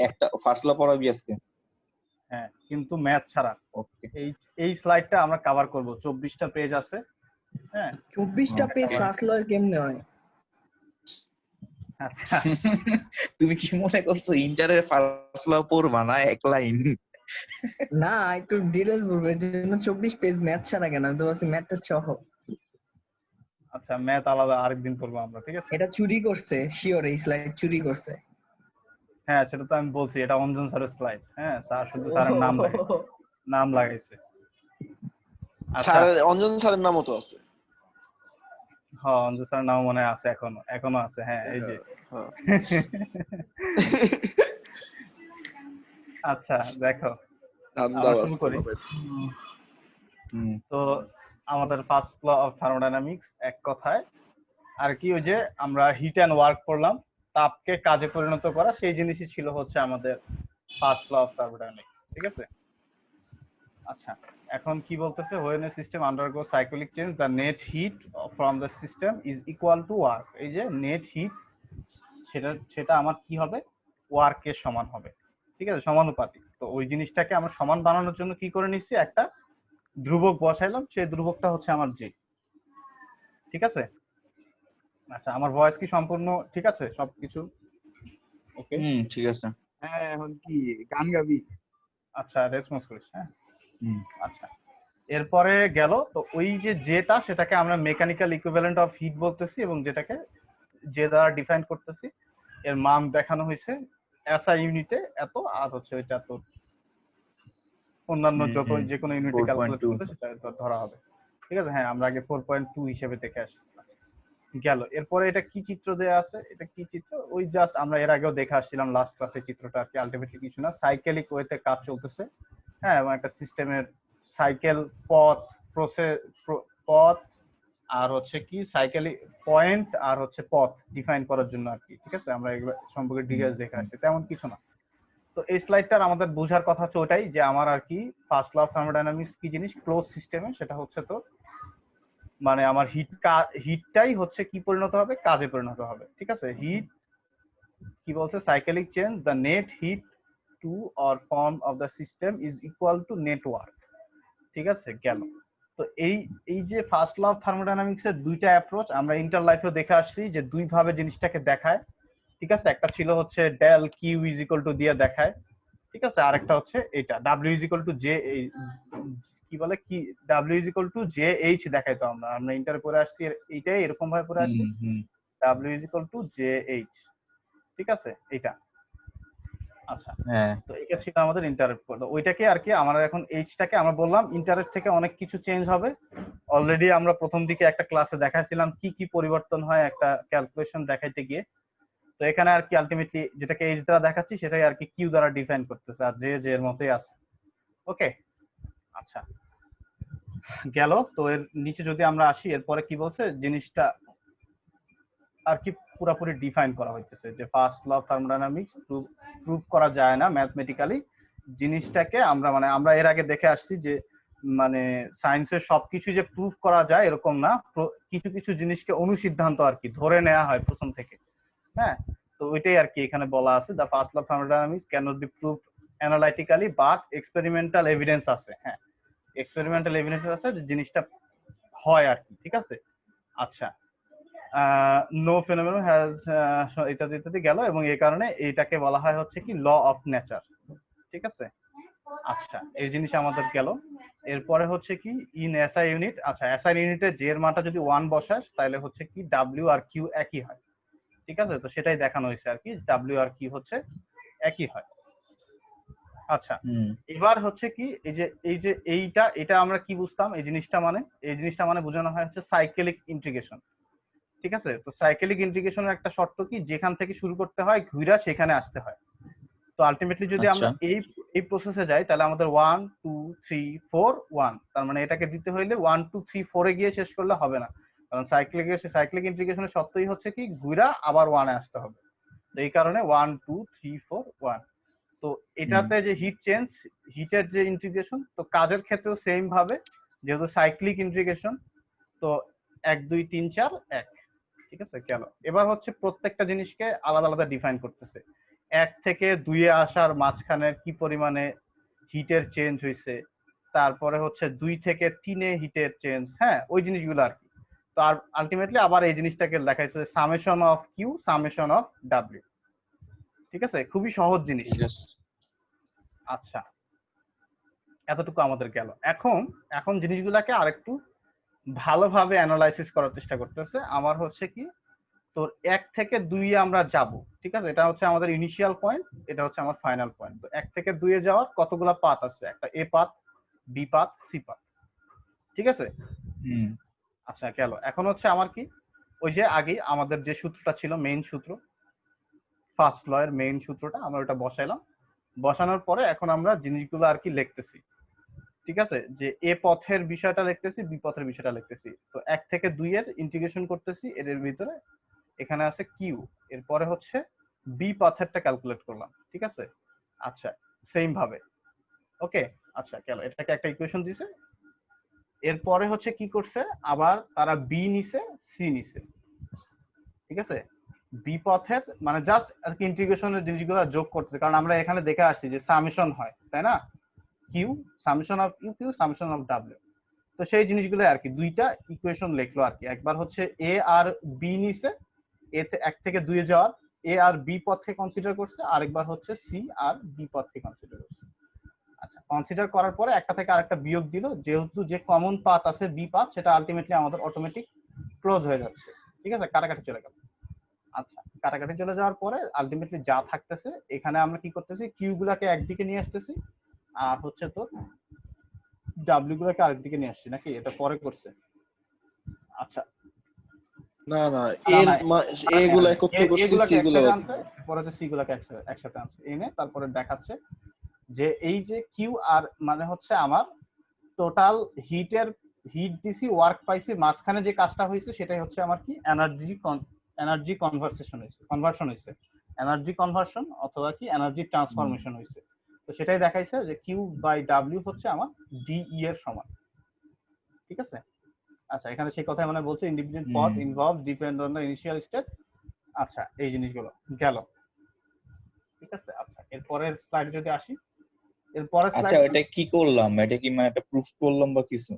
একটা ফার্স্ট ল পড়াবি আজকে? হ্যাঁ, কিন্তু ম্যাথ ছাড়া। ওকে। এই স্লাইডটা আমরা কভার করব। 24টা পেজ আছে। হ্যাঁ, 24টা পেজ ফার্স্ট ল কেমনে হয়? আচ্ছা তুমি কি মনে করছো ইন্টারের ফার্স্ট ল পড়বা না এক লাইন? না, একটু ডিটেইলস বলবে যে 24 পেজ ম্যাথ ছাড়া কেন? আমি তো বলছি ম্যাথটা সহ। আচ্ছা, ম্যাথ আলাদা আরেকদিন করবো আমরা, ঠিক আছে? এটা চুরি করছে, শিওর এই স্লাইড চুরি করছে। হ্যাঁ, সেটা তো আমি বলছি, এটা অঞ্জন স্যারের স্লাইড। হ্যাঁ, স্যার শুধু স্যারের নাম লাগাইছে। স্যার অঞ্জন স্যারের নামও তো আছে। হ্যাঁ, অঞ্জন স্যারের নাম মনে আছে, এখনো আছে। হ্যাঁ, এই যে আচ্ছা দেখো, আমরা শুরু করি। তো আমাদের ফার্স্ট ল অফ থার্মোডাইনামিক্স এক কথায় আর কি, ওই যে আমরা হিট অ্যান্ড ওয়ার্ক করলাম, তাপকে কাজে পরিণত করা, সেই জিনিসই ছিল হচ্ছে আমাদের ফার্স্ট ল অফ থার্মোডাইনামিক্স, ঠিক আছে? আচ্ছা, এখন কি বলতেছে, when a system undergoes cyclic change the net heat from the system is equal to work। এই যে নেট হিট, সেটা আমার কি হবে, ওয়ার্কের সমান হবে, ঠিক আছে, সমানুপাতিক। তো ওই জিনিসটাকে আমরা সমান বানানোর জন্য কি করে নিচ্ছি, একটা ধ্রুবক বসাইলাম, সেই ধ্রুবকটা হচ্ছে আমার জি, ঠিক আছে? আচ্ছা, আমার ভয়েস কি সম্পূর্ণ ঠিক আছে সবকিছু? ওকে, ঠিক আছে। হ্যাঁ, এখন কি গান গাবি? আচ্ছা, রেসপন্স করিস। হ্যাঁ, আচ্ছা, এরপরে গেল তো ওই যে যেটা, সেটাকে আমরা মেকানিক্যাল ইকুইভ্যালেন্ট অফ হিট বলতেছি, এবং যেটাকে যে দ্বারা ডিফাইন করতেছি, এর মান দেখানো হয়েছে এসআই ইউনিটে এত, আর হচ্ছে ওইটা তো অন্যান্য যত যে কোনো ইউনিটে ক্যালকুলেট করতে সেটা ধরা হবে, ঠিক আছে? হ্যাঁ, আমরা আগে 4.2 হিসেবে দেখে আসছি। গেল, এরপরে এটা কি চিত্র দেয়া আছে, এটা কি চিত্র, ওই জাস্ট আমরা এর আগেও দেখে আসছিলাম লাস্ট ক্লাসে চিত্রটা আর কি। আলটিমেটলি কিছু না, সাইকেলিক ওয়েতে কাজ চলতেছে। হ্যাঁ, এবং একটা সিস্টেমের সাইকেল পথ আর হচ্ছে কি সাইকেলিক পয়েন্ট আর হচ্ছে পথ ডিফাইন করার জন্য আর কি, ঠিক আছে? আমরা এগুলো সম্পর্কে ডিটেইলস দেখে আসছি, তেমন কিছু না। তো এই স্লাইডটার আমাদের বোঝার কথা হচ্ছে ওটাই, যে আমার আর কি ফার্স্ট ল অফ থার্মোডাইনামিক্স কি জিনিস, ক্লোজ সিস্টেমে সেটা হচ্ছে তো মানে আমার হিটটাই হচ্ছে কি পরিণত হবে, কাজে পরিণত হবে, ঠিক আছে? হিট কি বলছে, cyclic change the net heat to or form of the system is equal to network, ঠিক আছে? গেল, তো এই যে ফার্স্ট ল অফ থার্মোডাইনামিক্স এর দুইটা অ্যাপ্রোচ আমরা ইন্টার লাইফেও দেখে আসছি, যে দুই ভাবে জিনিসটাকে দেখায়, ঠিক আছে? একটা ছিল হচ্ছে del Q is equal to দিয়ে দেখায়, ঠিক আছে? আরেকটা হচ্ছে এটা W is equal to J, কি বলে কি, W is equal to J H দেখাইতো আমরা ইন্টারে পড়ে আসছি, এইটাই এরকম ভাবে পড়ে আসছি, W is equal to J H, ঠিক আছে? এটা আচ্ছা, তো এটা ছিল আমাদের ইন্টারের। ওইটাকে আর কি আমরা এখন এইচটাকে আমরা বললাম ইন্টারের থেকে অনেক কিছু চেঞ্জ হবে। অলরেডি আমরা প্রথম দিকে একটা ক্লাসে দেখাইছিলাম কি কি পরিবর্তন হয় একটা ক্যালকুলেশন দেখাইতে গিয়ে। তো এখানে আর কি আলটিমেটলি যেটাকে এইচ দ্বারা দেখাচ্ছি সেটাই আর কি কিউ দ্বারা ডিফাইন করতেছে, আর যে এর মতোই আছে। ওকে, আচ্ছা, গেল। তো এর নিচে যদি আমরা আসি, এরপরে কি বলছে, জিনিসটা আর কি পুরোপুরি ডিফাইন করা হইতেছে, যে first law of thermodynamics proof করা যায় না ম্যাথমেটিক্যালি। জিনিসটাকে আমরা এর আগে দেখে আসছি যে মানে সায়েন্সের সবকিছু যে প্রুফ করা যায় এরকম না, কিছু কিছু জিনিসকে অনুসিদ্ধান্ত আর কি ধরে নেওয়া হয় প্রথম থেকে। হ্যাঁ, তো ওইটাই আর কি এখানে বলা আছে, the first law of thermodynamics can not be proved analytically but experimental evidence আছে। হ্যাঁ, এক্সপেরিমেন্টাল এভিডেন্স আছে যে জিনিসটা হয় আর কি, ঠিক আছে? আচ্ছা, নো ফেনোমেনন হ্যাজ ইত্যাদি ইত্যাদি গেল, এবং এই কারণে এইটাকে বলা হয় হচ্ছে কি ল অফ নেচার, ঠিক আছে? আচ্ছা, এই জিনিস আমাদের গেল। এরপরে হচ্ছে কি ইন এসআই ইউনিট, আচ্ছা এসআই ইউনিটে জে এর মানটা যদি 1 বসাস তাহলে হচ্ছে কি ডাব্লিউ আর কিউ একই হয়, ঠিক আছে? তো সেটাই দেখানো হয়েছে আর কি, ডাব্লিউ আর কিউ হচ্ছে একই হয়। আচ্ছা, এবার হচ্ছে কি এইটা আমরা কি বুঝতাম, এই জিনিসটা মানে বোঝানো হয় হচ্ছে সাইকেলিক ইন্টিগ্রেশন, ঠিক আছে? তো সাইকেলিক ইন্টিগ্রেশনের একটা শর্ত কি, যেখান থেকে শুরু করতে হয় ঘুরা সেখানে আসতে হয়। তো আলটিমেটলি যদি আমরা এই প্রসেসে যাই তাহলে আমাদের 1 2 3 4 1, তার মানে এটাকে দিতে হইলে 1 2 3 4 এ গিয়ে শেষ করলে হবে না, কারণ সাইক্লিক ইন্টিগ্রেশনের শর্তই হচ্ছে কি ঘুরা আবার 1 এ আসতে হবে। তো এই কারণে 1 2 3 4 1। তো এটাতে যে হিট চেঞ্জ, হিটের যে ইন্টিগ্রেশন, তো কাজের ক্ষেত্রেও সেম ভাবে, যেহেতু সাইক্লিক ইন্টিগ্রেশন, তো 1 2 3 4 1, ঠিক আছে? গেল, এবার হচ্ছে প্রত্যেকটা জিনিসকে আলাদা আলাদা ডিফাইন করতেছে। 1 থেকে 2 এ আসার মাঝখানে কি পরিমাণে হিটের চেঞ্জ হয়েছে, তারপরে হচ্ছে 2 থেকে 3 এ হিটের চেঞ্জ, হ্যাঁ ওই জিনিসগুলো আর কি। তো আর আলটিমেটলি আবার এই জিনিসটাকে দেখাইছে summation of Q summation of W. ঠিক আছে, খুবই সহজ জিনিস। ঠিক আছে। আচ্ছা, এতটুকু আমাদের গেল। এখন জিনিসগুলোকে আরেকটু ভালোভাবে অ্যানালাইসিস করার চেষ্টা করতেছে। আমার হচ্ছে কি তোর 1 থেকে 2 এ আমরা যাব, ঠিক আছে, এটা হচ্ছে আমাদের ইনিশিয়াল পয়েন্ট, এটা হচ্ছে আমার ফাইনাল পয়েন্ট। তো 1 থেকে 2 এ যাওয়ার কতগুলা পাথ আছে, একটা A path, B path, C path, ঠিক আছে। হুম। আচ্ছা গেল। এখন হচ্ছে আমার কি ওই যে আগে আমাদের যে সূত্রটা ছিল, মেইন সূত্র, ফার্স্ট ল এর মেইন সূত্রটা আমরা ওটা বসাইলাম। বসানোর পরে এখন আমরা জিনিসগুলো আর কি লিখতেছি, ঠিক আছে, যে এ পথের বিষয়টা লিখতেছি, বি পথের বিষয়টা লিখতেছি। তো 1 থেকে 2 এর ইন্টিগ্রেশন করতেছি, এর ভিতরে এখানে আছে কিউ, এরপরে হচ্ছে বি পথেরটা ক্যালকুলেট করলাম, ঠিক আছে। আচ্ছা সেম ভাবে, ওকে। আচ্ছা গেল, এটাকে একটা ইকুয়েশন দিছে। এরপরে হচ্ছে কি করছে, আবার তারা বি নিছে, সি নিছে, ঠিক আছে। বি পথের মানে জাস্ট আর কি ইন্টিগ্রেশনের জিনিসগুলো যোগ করতেছে, কারণ আমরা এখানে দেখে আসছি যে সামেশন হয়, তাই না, Q summation of U Q summation of W. তো সেই জিনিসগুলো আর কি দুইটা ইকুয়েশন লিখলো আর কি। একবার হচ্ছে এ আর বি নিছে, এ 1 থেকে 2 এ যাওয়ার এ আর বি পথকে কনসিডার করছে, আরেকবার হচ্ছে সি আর বি পথকে কনসিডার করছে। আচ্ছা, কনসিডার করার পরে একটা থেকে আরেকটা বিয়োগ দিল, যেহেতু যে কমন পাথ আছে বি পাথ, সেটা আলটিমেটলি আমাদের অটোমেটিক ক্লোজ হয়ে যাচ্ছে, ঠিক আছে, কাটাকাটি চলে গেল। আচ্ছা, কাটাকাটি চলে যাওয়ার পরে আলটিমেটলি যা থাকতেছে, এখানে আমরা কি করতেছি, কিউ গুলাকে একদিকে নিয়ে আসতেছি, আর হচ্ছে তোর ডাব্লিউ গুলাকে আরেকদিকে নিয়ে আসছি, নাকি এটা পরে করছে? আচ্ছা না না, না এর না, এ গুলো একত্রে করছি, এগুলাকে সি গুলো একসাথে আনছে, পরে হচ্ছে সি গুলাকে একসাথে আনছে, এনে তারপরে দেখাচ্ছে যে এই যে কিউ আর মানে হচ্ছে আমার টোটাল হিট দিছি, ওয়ার্ক পাইছি, মাঝখানে যে কাজটা হয়েছে সেটাই হচ্ছে আমার কি এনার্জি কনভার্সন হয়েছে, এনার্জি কনভার্সন অথবা কি এনার্জি ট্রান্সফরমেশন হয়েছে। তো সেটাই দেখাইছে যে কিউ বাই ডাব্লিউ হচ্ছে আমার ডিই এর সমান, ঠিক আছে। আচ্ছা, এখানে সেই কথাই মানে বলছে, ইন্ডিভিজুয়াল পথ involve depend on the initial state. আচ্ছা, এই জিনিসগুলো গেল, ঠিক আছে। আচ্ছা, এরপরের স্লাইড যদি আসি, এরপরের আচ্ছা, স্লাইড, এটা কি করলাম, এটা কি মানে একটা প্রুফ করলাম বা কিছু?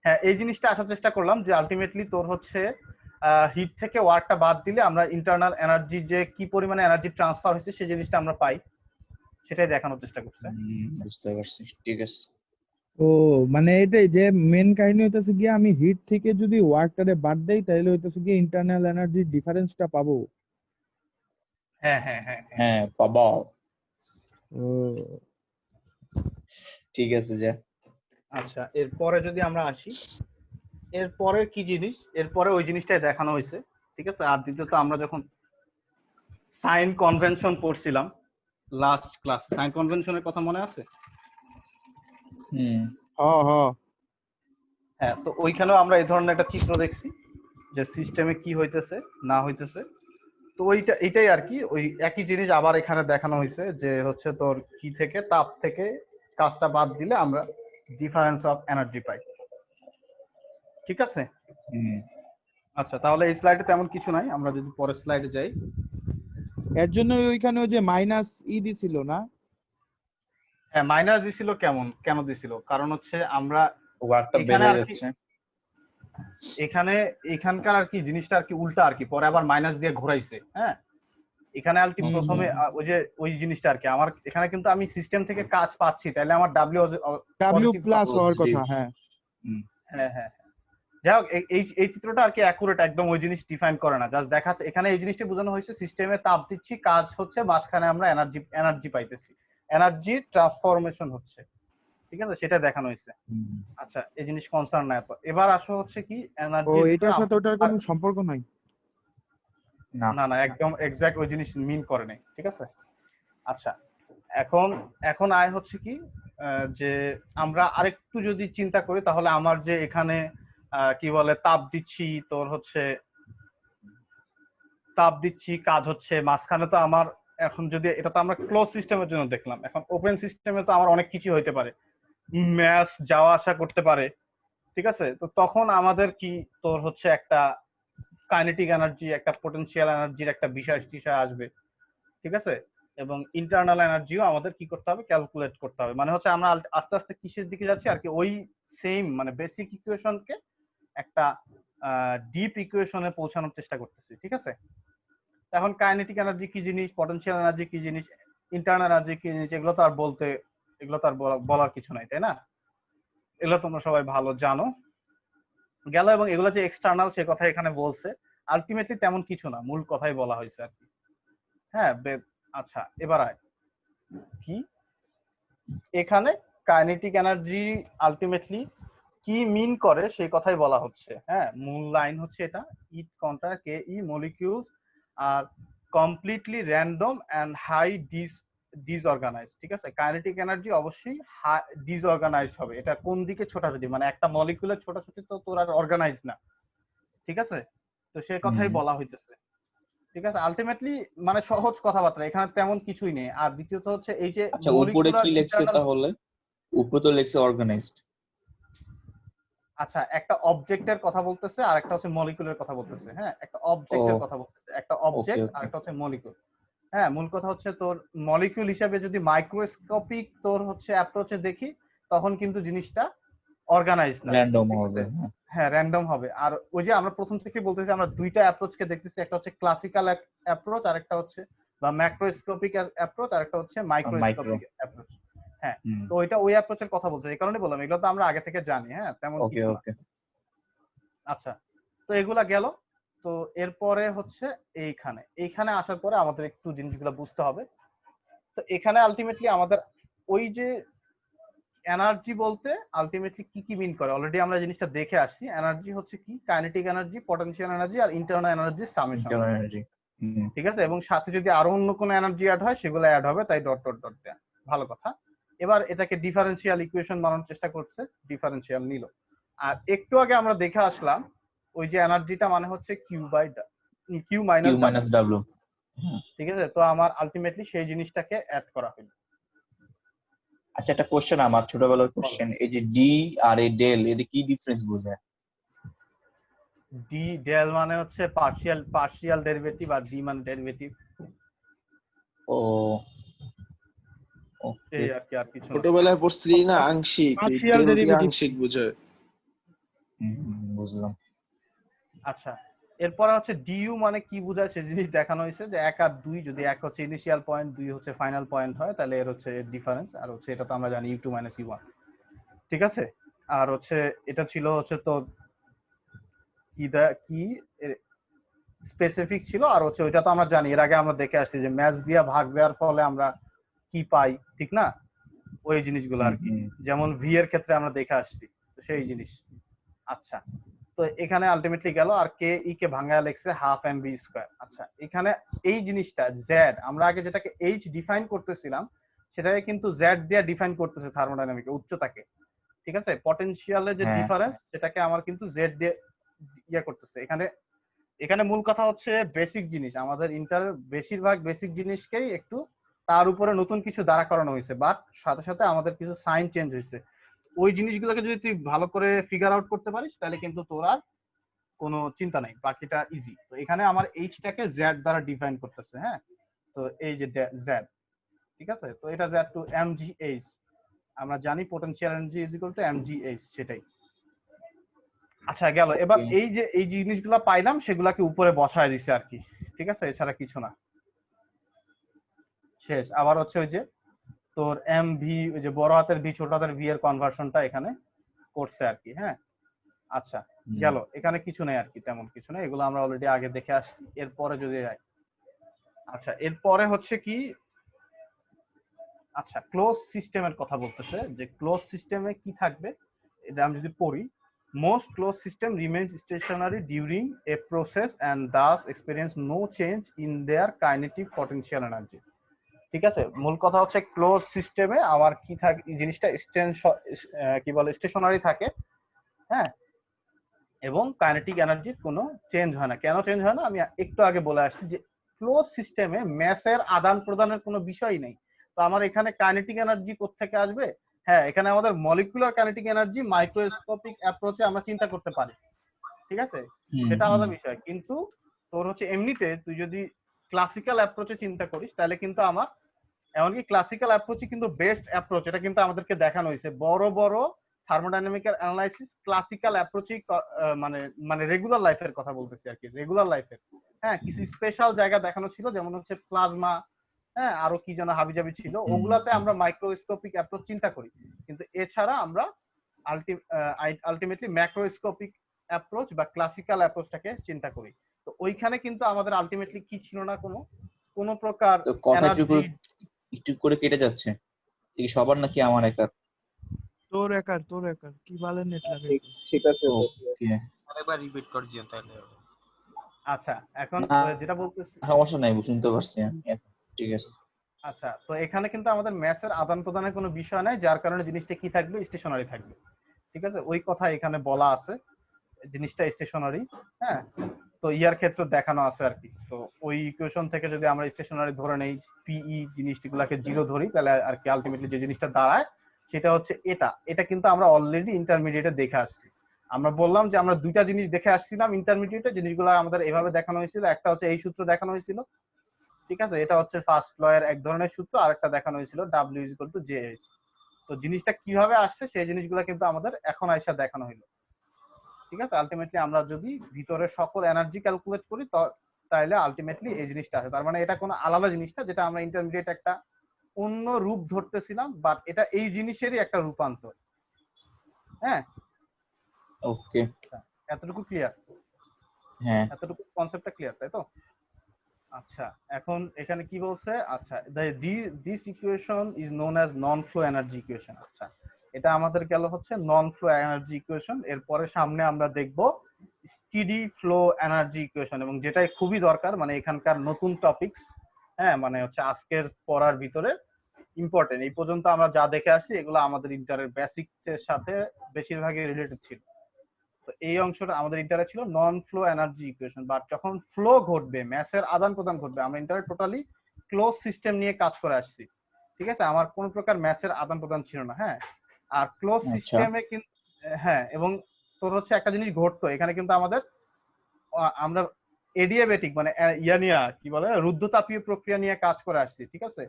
হ্যাঁ এই জিনিসটা আসার চেষ্টা করলাম যে আলটিমেটলি তোর হচ্ছে হিট থেকে ওয়ার্কটা বাদ দিলে আমরা ইন্টারনাল এনার্জি যে কি পরিমাণে এনার্জি ট্রান্সফার হয়েছে সেই জিনিসটা আমরা পাই, সেটাই দেখানোর চেষ্টা করছে। বুঝতে পারছি, ঠিক আছে। ও মানে এটাই যে মেন কাহিনী হইতেছে গিয়ে আমি হিট থেকে যদি ওয়ার্কটারে বাদ দেই তাহলে হইতেছে গিয়ে ইন্টারনাল এনার্জি ডিফারেন্সটা পাবো। হ্যাঁ হ্যাঁ হ্যাঁ হ্যাঁ পাবা। ও ঠিক আছে যা। আচ্ছা, এরপরে যদি আমরা আসি, এরপরে কি জিনিস, এরপরে ওই জিনিসটাই দেখানো হয়েছে, ঠিক আছে। আর দ্বিতীয়ত আমরা যখন সাইন কনভেনশন পড়ছিলাম লাস্ট ক্লাস, সাইন কনভেনশনের কথা মনে আছে? হ্যাঁ, তো ওইখানেও আমরা এই ধরনের একটা চিত্র দেখছি যে সিস্টেমে কি হইতেছে না হইতেছে। তো এটাই আর কি, ওই একই জিনিস আবার এখানে দেখানো হয়েছে যে হচ্ছে তোর কি থেকে, তাপ থেকে কাজটা বাদ দিলে আমরা ডিফারেন্স অফ এনার্জি পাই, ঠিক আছে। আচ্ছা, তাহলে এই স্লাইডে তেমন কিছু নাই, আমরা যদি পরের স্লাইডে যাই। এর জন্য ওইখানে ওই যে মাইনাস দিছিল না? হ্যাঁ মাইনাস দিছিল, কেন দিছিল, কারণ হচ্ছে আমরা ওয়ার্কটা বের হয়ে যাচ্ছে এখানকার আর কি জিনিসটা আর কি উল্টা আর কি, পরে আবার মাইনাস দিয়ে ঘোরাইছে। হ্যাঁ, এখানে আর কি প্রথমে ওই জিনিসটা আর কি, আমার এখানে কিন্তু আমি সিস্টেম থেকে কাজ পাচ্ছি, তাহলে আমার ডাব্লিউ প্লাস হওয়ার কথা। হ্যাঁ হ্যাঁ হ্যাঁ, যাই হোক, এই চিত্রটা আর কি অ্যাকুরেট একদম ওই জিনিস ডিফাইন করে না, জাস্ট দেখাচ্ছে এখানে এই জিনিসটা বোঝানো হয়েছে সিস্টেমে তাপ দিচ্ছি, কাজ হচ্ছে, মাঝখানে আমরা এনার্জি পাইতেছি, এনার্জি ট্রান্সফরমেশন হচ্ছে, ঠিক আছে, সেটা দেখানো হয়েছে। আচ্ছা, এই জিনিস কনসার্ন না এত। এবার আসো হচ্ছে কি এনার্জি, ও এটার সাথে ওটার কোনো সম্পর্ক নাই? না না, একদম এক্সাক্ট ওই জিনিস মিন করে নাই, ঠিক আছে। আচ্ছা, এখন আয় হচ্ছে কি যে আমরা আরেকটু যদি চিন্তা করি, তাহলে আমার যে এখানে কি বলে তাপ দিচ্ছি, তোর হচ্ছে তাপ দিচ্ছি, কাজ হচ্ছে, মাঝখানে তো আমার এখন যদি এটা তো আমরা ক্লোজ সিস্টেমের জন্য দেখলাম, এখন ওপেন সিস্টেমে তো আমার অনেক কিছু হইতে পারে, ম্যাস যাওয়া আসা করতে পারে, ঠিক আছে। তো তখন আমাদের কি তোর হচ্ছে একটা কাইনেটিক এনার্জি, একটা পটেনশিয়াল এনার্জির একটা বিষয় আসবে, ঠিক আছে। এবং ইন্টারনাল এনার্জিও আমাদের কি করতে হবে, ক্যালকুলেট করতে হবে। মানে হচ্ছে আমরা আস্তে আস্তে কিসের দিকে যাচ্ছি আর কি, ওই সেম মানে বেসিক ইকুয়েশনকে একটা ডিপ ইকুয়েশনে পৌঁছানোর চেষ্টা করতেছি, ঠিক আছে? এখন কাইনেটিক এনার্জি কি জিনিস, পটেনশিয়াল এনার্জি কি জিনিস, ইন্টারনাল এনার্জি কি জিনিস, এগুলো তো আর বলার কিছু নাই, তাই না? এগুলো তোমরা সবাই ভালো জানো গেল। এবং এগুলো যে এক্সটার্নাল সে কথা এখানে বলছে, আলটিমেটলি তেমন কিছু না, মূল কথাই বলা হয়েছে আর কি। হ্যাঁ, আচ্ছা এবার আয় কি এখানে কাইনেটিক এনার্জি আলটিমেটলি কি মিন করে সেই কথাই বলা হচ্ছে। হ্যাঁ, মূল লাইন হচ্ছে এটা, ইট কন্ট্রা কে ই molecules are completely random and high disorganized. ঠিক আছে, কাইনেটিক এনার্জি অবশ্যই ডিসঅর্গানাইজড হবে। এটা কোন দিকে ছোটাছুটি, মানে একটা মলিকিউলের ছোটাছুটি তো তোর আর অর্গানাইজ না, ঠিক আছে? তো সে কথাই বলা হইতেছে, ঠিক আছে? আলটিমেটলি মানে সহজ কথাবার্তা, এখানে তেমন কিছুই নেই। আর দ্বিতীয়ত হচ্ছে এই যে আচ্ছা উপরে কি লেখছে তাহলে? উপরে তো লেখছে অর্গানাইজড। আচ্ছা, একটা অবজেক্টের কথা বলতেছে আর একটা হচ্ছে মলিকিউলের কথা বলতেছে। হ্যাঁ, একটা অবজেক্টের কথা বলতেছে, একটা অবজেক্ট আর একটা হচ্ছে মলিকিউল। হ্যাঁ, মূল কথা হচ্ছে তোর মলিকিউল হিসাবে যদি মাইক্রোস্কোপিক তোর হচ্ছে অ্যাপ্রোচে দেখি, তখন কিন্তু জিনিসটা অর্গানাইজ না, র্যান্ডম হবে। হ্যাঁ র্যান্ডম হবে। আর ওই যে আমরা প্রথম থেকে বলতেছি, আমরা দুইটা অ্যাপ্রোচকে দেখতেছি, একটা হচ্ছে ক্লাসিক্যাল অ্যাপ্রোচ আর একটা হচ্ছে বা ম্যাক্রোস্কোপিক অ্যাপ্রোচ আর একটা হচ্ছে মাইক্রোস্কোপিক অ্যাপ্রোচ। হ্যাঁ, তো ওইটা ওই অ্যাপ্রোচের কথা বলতে, এই কারণে বললাম এগুলো তো আমরা আগে থেকে জানি। হ্যাঁ, তেমন কিছু না। আচ্ছা, তো এগুলা গেল। তো এরপরে হচ্ছে এইখানে আসার পরে আমাদের একটু জিনিসগুলো বুঝতে হবে। তো এখানে আলটিমেটলি আমাদের ওই যে এনার্জি বলতে আলটিমেটলি কি কি মিন করে অলরেডি আমরা জিনিসটা দেখে আসছি। এনার্জি হচ্ছে কি, কাইনেটিক এনার্জি, পটেনশিয়াল এনার্জি আর ইন্টারনাল এনার্জি সামেশন, ঠিক আছে? এবং সাথে যদি আরো অন্য কোনো এনার্জি অ্যাড হয় সেগুলো অ্যাড হবে, তাই ডট ডট ডট দেয়া। ভালো কথা। এবার এটাকে ডিফারেন্সিয়াল ইকুয়েশন বানানোর চেষ্টা করছে, ডিফারেন্সিয়াল নিল। আর একটু আগে আমরা দেখে আসলাম ওই যে এনার্জিটা মানে হচ্ছে কিউ মাইনাস ডাব্লিউ। ঠিক আছে, তো আমার আলটিমেটলি সেই জিনিসটাকে অ্যাড করা হলো। আচ্ছা, একটা কোশ্চেন, আমার ছোটবেলার কোশ্চেন, এই যে ডি আর এই ডেল, এর কি ডিফারেন্স বোঝায়? ডি ডেল মানে হচ্ছে পার্শিয়াল ডেরিভেটিভ, আর ডি মানে ডেরিভেটিভ। ও এই আর কি, আর কিছু না। ছোটবেলায় পড়ছি না আংশিক, পার্শিয়াল ডেল দিয়ে ডেরিভেটিভ আংশিক বোঝায়। বুঝলাম। আচ্ছা, এরপরে হচ্ছে ডিইউ মানে কি বোঝায় সে জিনিস দেখানো হয়েছে, যে 1 আর 2 যদি 1 হচ্ছে ইনিশিয়াল পয়েন্ট, 2 হচ্ছে ফাইনাল পয়েন্ট হয়, তাহলে এর হচ্ছে ডিফারেন্স। আর হচ্ছে এটা তো আমরা জানি u2 - u1, ঠিক আছে? আর হচ্ছে এটা ছিল হচ্ছে তো কি স্পেসিফিক ছিল। আর হচ্ছে ওইটা তো আমরা জানি, এর আগে আমরা দেখে আসছি যে ম্যাচ দিয়ে ভাগ দেওয়ার ফলে আমরা কি পাই, ঠিক না? ওই জিনিসগুলো আর কি, যেমন ভি এর ক্ষেত্রে আমরা দেখে আসছি, তো সেই জিনিস। আচ্ছা, তো এখানে আলটিমেটলি গেল। আর কে ই কে ভাঙায় লেখছে হাফ এম বি স্কয়ার। আচ্ছা, এখানে এই জিনিসটা জেড, আমরা আগে যেটাকে এইচ ডিফাইন করতেছিলাম সেটাকে কিন্তু জেড দিয়ে ডিফাইন করতেছে থার্মোডাইনামিক উচ্চতাকে, ঠিক আছে? পটেনশিয়ালের যে ডিফারেন্স সেটাকে আমার কিন্তু জেড দিয়ে ইয়া করতেছে। এখানে মূল কথা হচ্ছে বেসিক জিনিস, আমাদের ইন্টারের বেশিরভাগ বেসিক জিনিসকেই একটু তার উপরে নতুন কিছু দাঁড়া করানো হয়েছে, বাট সাথে সাথে আমাদের কিছু সাইন চেঞ্জ হয়েছে। ওই জিনিসগুলোকে যদি তুই ভালো করে ফিগার আউট করতে পারিস তাহলে কিন্তু তোর আর কোনো চিন্তা নাই, বাকিটা ইজি। তো এখানে আমার এইচটাকে জেড দ্বারা ডিফাইন করতেছে। হ্যাঁ, তো এই যে জেড, ঠিক আছে? তো এটা জেড টু এমজিএইচ, আমরা জানি potential energy is equal two MGH, সেটাই। আচ্ছা, গেল। এবার এই যে এই জিনিসগুলো পাইলাম সেগুলাকে উপরে বসায় দিছে আর কি, ঠিক আছে? এছাড়া কিছু না, শেষ। আবার হচ্ছে ওই যে তোর এম ভি, ওই যে বড় হাতের ভি ছোট হাতের ভি এর কনভার্সনটা এখানে করছে আর কি। হ্যাঁ, আচ্ছা গেল। এখানে কিছু নেই আর কি, তেমন কিছু নেই, এগুলো আমরা অলরেডি আগে দেখে আসছি। এরপরে যদি যাই, আচ্ছা এরপরে হচ্ছে কি, আচ্ছা ক্লোজ সিস্টেমের কথা বলতেছে, যে ক্লোজ সিস্টেমে কি থাকবে এটা আমি যদি পড়ি, most closed system remains stationary during a process and thus experience no change in their kinetic potential energy, ঠিক আছে? মূল কথা হচ্ছে ক্লোজ সিস্টেমে আমার কি থাকে, এই জিনিসটা কি বলে স্টেশনারি থাকে। হ্যাঁ, এবং কাইনেটিক এনার্জির কোনো চেঞ্জ হয় না। কেন চেঞ্জ হয় না আমি একটু আগে বলে আসছি, যে ক্লোজ সিস্টেমে ম্যাসের আদান প্রদানের কোনো বিষয় নেই। তো আমার এখানে কাইনেটিক এনার্জি কোত্থেকে আসবে? হ্যাঁ, এখানে আমাদের মলিকুলার কাইনেটিক এনার্জি মাইক্রোস্কোপিক অ্যাপ্রোচে আমরা চিন্তা করতে পারি, ঠিক আছে? সেটা আলাদা বিষয়। কিন্তু তোর হচ্ছে এমনিতে তুই যদি ক্লাসিক্যাল অ্যাপ্রোচে চিন্তা করিস তাহলে কিন্তু আমার এমনকি ক্লাসিক্যাল অ্যাপ্রোচই কিন্তু বেস্ট অ্যাপ্রোচ, এটা কিন্তু আমাদেরকে দেখানো হয়েছে। বড় বড় থার্মোডাইনামিক্যাল অ্যানালাইসিস ক্লাসিক্যাল অ্যাপ্রোচই মানে মানে রেগুলার লাইফের কথা বলতেছি আর কি, রেগুলার লাইফের। হ্যাঁ, কিছু স্পেশাল জায়গা দেখানো ছিল, যেমন হচ্ছে প্লাজমা, হ্যাঁ, আরো কি যেন হাবিজাবি ছিল, ওগুলাতে আমরা মাইক্রোস্কোপিক অ্যাপ্রোচ চিন্তা করি। কিন্তু এছাড়া আমরা আলটিমেটলি ম্যাক্রোস্কোপিক অ্যাপ্রোচ বা ক্লাসিক্যাল অ্যাপ্রোচটাকে চিন্তা করি। তো ওইখানে কিন্তু আমাদের আলটিমেটলি কি ছিল না, কোনো প্রকার তো কথা এনার্জি। একটু করে কেটে যাচ্ছে, এই সবার নাকি আমার একার? তোর একার কি ভালো নেট লাগাইছিস? ঠিক আছে। ওকে, আরেকবার রিপিট কর দিও তাহলে। আচ্ছা, এখন না, যেটা বলতেছি, সমস্যা নাই, শুনতে পারছি আমি এখন। ঠিক আছে। আচ্ছা, তো এখানে কিন্তু আমাদের ম্যাসের আদান প্রদানের কোনো বিষয় নাই, যার কারণে জিনিসটা কি থাকবে, স্টেশনারি থাকবে। ঠিক আছে, ওই কথা এখানে বলা আছে, জিনিসটা স্টেশনারি। হ্যাঁ, তো ইয়ার ক্ষেত্রে দেখানো আছে আর কি। তো ওই ইকুয়েশন থেকে যদি আমরা স্টেশনারি ধরে নেই, পিই জিনিসগুলোকে জিরো ধরি, তাহলে আর কি আলটিমেটলি যে জিনিসটা দাঁড়ায় সেটা হচ্ছে এটা কিন্তু আমরা অলরেডি ইন্টারমিডিয়েটে দেখে আসছি। আমরা বললাম যে আমরা দুইটা জিনিস দেখে আসছিলাম ইন্টারমিডিয়েটে, জিনিসগুলো আমাদের এভাবে দেখানো হয়েছিল। একটা হচ্ছে এই সূত্র দেখানো হয়েছিল, ঠিক আছে, এটা হচ্ছে ফার্স্ট ল এর এক ধরনের সূত্র। আরেকটা দেখানো হয়েছিল W = JH। তো জিনিসটা কিভাবে আসছে সেই জিনিসগুলো কিন্তু আমাদের এখন আইসা দেখানো হলো। ঠিক আছে, আলটিমেটলি আমরা যদি ভিতরে সকল এনার্জি ক্যালকুলেট করি তাহলে আলটিমেটলি এই জিনিসটা আছে। তার মানে এটা কোনো আলাদা জিনিসটা, যেটা আমরা ইন্টারমিডিয়েট একটা অন্য রূপ ধরতেছিলাম, বাট এটা এই জিনিসেরই একটা রূপান্তর। হ্যাঁ, ওকে, এতটুকু ক্লিয়ার? হ্যাঁ, এতটুকু কনসেপ্টটা ক্লিয়ার, তাই তো? আচ্ছা, এখন এখানে কি বলছে, আচ্ছা, this equation is known as non flow energy equation. আচ্ছা, এটা আমাদের গেল হচ্ছে নন ফ্লো এনার্জি ইকুয়েশন। এরপরে সামনে আমরা দেখব স্টেডি ফ্লো এনার্জি ইকুয়েশন, এবং যেটাই খুবই দরকার, মানে এখানকার নতুন টপিকস। হ্যাঁ, মানে হচ্ছে আজকের পড়ার ভিতরে ইম্পর্টেন্ট। এই পর্যন্ত আমরা যা দেখে আসছি এগুলো আমাদের ইন্টারের বেসিক্স এর সাথে বেশিরভাগই রিলেটেড ছিল। তো এই অংশটা আমাদের ইন্টারে ছিল নন ফ্লো এনার্জি ইকুয়েশন। বাট যখন ফ্লো ঘটবে, ম্যাসের আদান প্রদান ঘটবে, আমরা ইন্টারে টোটালি ক্লোজ সিস্টেম নিয়ে কাজ করে আসছি। ঠিক আছে, আমার কোন প্রকার ম্যাসের আদান প্রদান ছিল না। হ্যাঁ, আর ক্লোজ সিস্টেমে কিন্তু, হ্যাঁ, এবং তোর হচ্ছে একটা জিনিস ঘটতো এখানে কিন্তু আমাদের, আমরা এডিয়াবেটিক মানে ইয়ানিয়া কি বলে, রুদ্ধতাপীয় প্রক্রিয়া নিয়ে কাজ করে আসছি। ঠিক আছে,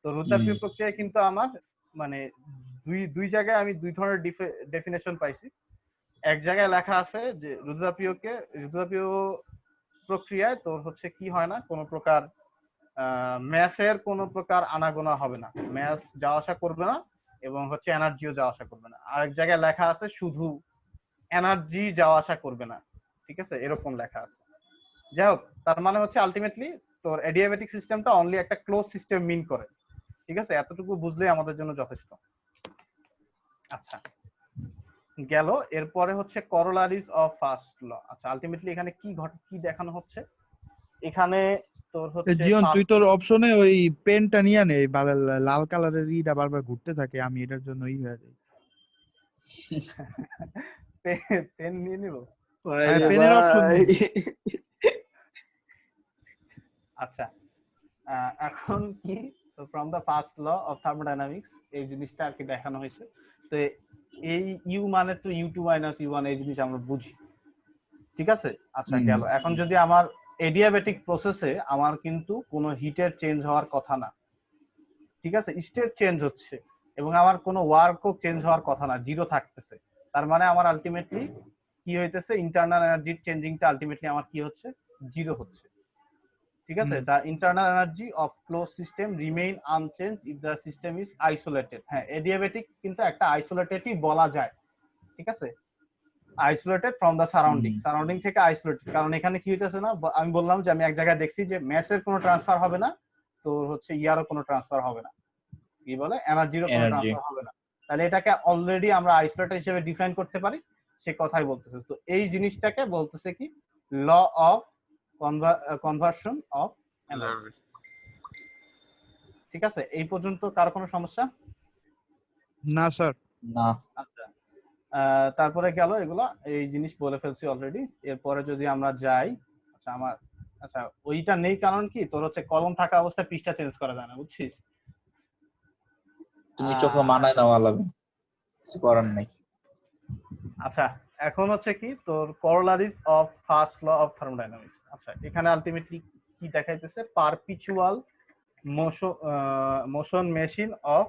তো রুদ্ধতাপীয় প্রক্রিয়া কিন্তু আমার মানে দুই জায়গায় আমি দুই ধরনের ডেফিনেশন পাইছি। এক জায়গায় লেখা আছে যে রুদ্ধতাপীয় প্রক্রিয়ায় তোর হচ্ছে কি হয় না, কোনো প্রকার ম্যাসের কোনো প্রকার আনাগোনা হবে না, ম্যাস যাওয়া আসা করবে না, এবং হচ্ছে এনার্জিও যাওয়া আসা করবে না। আরেক জায়গায় লেখা আছে শুধু এনার্জি যাওয়া আসা করবে না। ঠিক আছে, এরকম লেখা আছে। যাই হোক, তার মানে হচ্ছে আলটিমেটলি তোর অ্যাডিয়াবেটিক সিস্টেমটা অনলি একটা ক্লোজ সিস্টেম মিন করে। ঠিক আছে, এতটুকু বুঝলেই আমাদের জন্য যথেষ্ট। আচ্ছা, গেল। এরপরে হচ্ছে করোলারিজ অফ ফার্স্ট ল। আচ্ছা, আলটিমেটলি এখানে কি দেখানো হচ্ছে, এখানে তোর হচ্ছে জীবন তুই তোর অপশনে ওই পেনটা নিয়ে নে, লাল কালারের ইটা বারবার ঘুরতে থাকে, আমি এটার জন্য ই হয়ে যাই। পেন নিয়ে নিব। পেনের অপশন নেই। আচ্ছা, এখন কি, তো from the first law of thermodynamics এই জিনিসটা আর কি দেখানো হয়েছে। তো এই ইউ মানে তো U2 - U1, এই জিনিস আমরা বুঝি। ঠিক আছে, আচ্ছা, গেল। এখন যদি আমার এডিয়াবেটিক প্রসেসে আমার কিন্তু কোনো হিটের চেঞ্জ হওয়ার কথা না। ঠিক আছে, স্টেট চেঞ্জ হচ্ছে এবং আমার কোনো ওয়ার্কও চেঞ্জ হওয়ার কথা না, জিরো থাকতেছে। তার মানে আমার আলটিমেটলি কি হইতেছে, ইন্টারনাল এনার্জি চেঞ্জিংটা আলটিমেটলি আমার কি হচ্ছে, জিরো হচ্ছে। ঠিক আছে, the internal energy of close system remain unchange if the system is isolated. হ্যাঁ, এডিয়াবেটিক কিন্তু একটা আইসোলেটেডই বলা যায়। ঠিক আছে, আইসোলেটেড ফ্রম দ্য সারাউন্ডিং থেকে আইসোলেটেড। কারণ এখানে কি হইতেছে না, আমি বললাম যে আমি এক জায়গায় দেখছি যে ম্যাসের কোনো ট্রান্সফার হবে না, তো হচ্ছে ইয়ারও কোনো ট্রান্সফার হবে না, কি বলে, এনার্জিরও কোনো ট্রান্সফার হবে না। তাহলে এটাকে অলরেডি আমরা আইসোলেটেড হিসেবে ডিফাইন করতে পারি, সে কথাই বলতেছে। তো এই জিনিসটাকে বলতেছে কি, law of conversion of energy. ঠিক আছে, এই পর্যন্ত কার কোনো সমস্যা? না স্যার, না। আচ্ছা, তারপরে গেল এগুলা, এই জিনিস বলে ফেলছি অলরেডি। এরপরে যদি আমরা যাই, আচ্ছা ওইটা নেই, কারণ কি তোর হচ্ছে কলম থাকা অবস্থায় পৃষ্ঠা চেঞ্জ করা যায় না, বুঝছিস? তুমি চোখে মানায় নেওয়া লাগবে, কিছু করার নাই। আচ্ছা, এখন হচ্ছে কি তোর corollaries of first law of thermodynamics. আচ্ছা, এখানে আলটিমেটলি কি দেখাইতেছে, perpetual motion machine of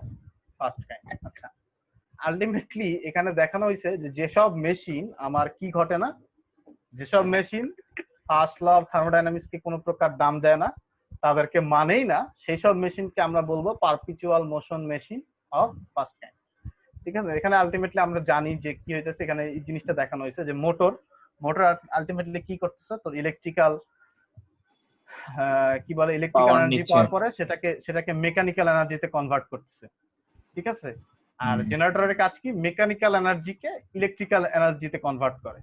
first kind. আচ্ছা, আলটিমেটলি এখানে দেখানো হয়েছে যে যেসব মেশিন আমার কি ঘটে না, যেসব machine first law of thermodynamics কে কোনো প্রকার দাম দেয় না, তাদেরকে মানেই না, সেই সব মেশিনকে আমরা বলবো perpetual motion machine of first kind. ঠিক আছে, এখানে আলটিমেটলি আমরা জানি যে কি হইতেছে, এখানে এই জিনিসটা দেখানো হয়েছে যে মোটর আলটিমেটলি কি করতেছে, তোর ইলেকট্রিক্যাল কি বলে ইলেকট্রিক্যাল Power এনার্জি নিচ্ছে। পাওয়ার পরে সেটাকে মেকানিক্যাল এনার্জিতে কনভার্ট করতেছে। ঠিক আছে, আর জেনারেটরের কাজ কি, মেকানিক্যাল এনার্জিকে ইলেকট্রিক্যাল এনার্জিতে কনভার্ট করে।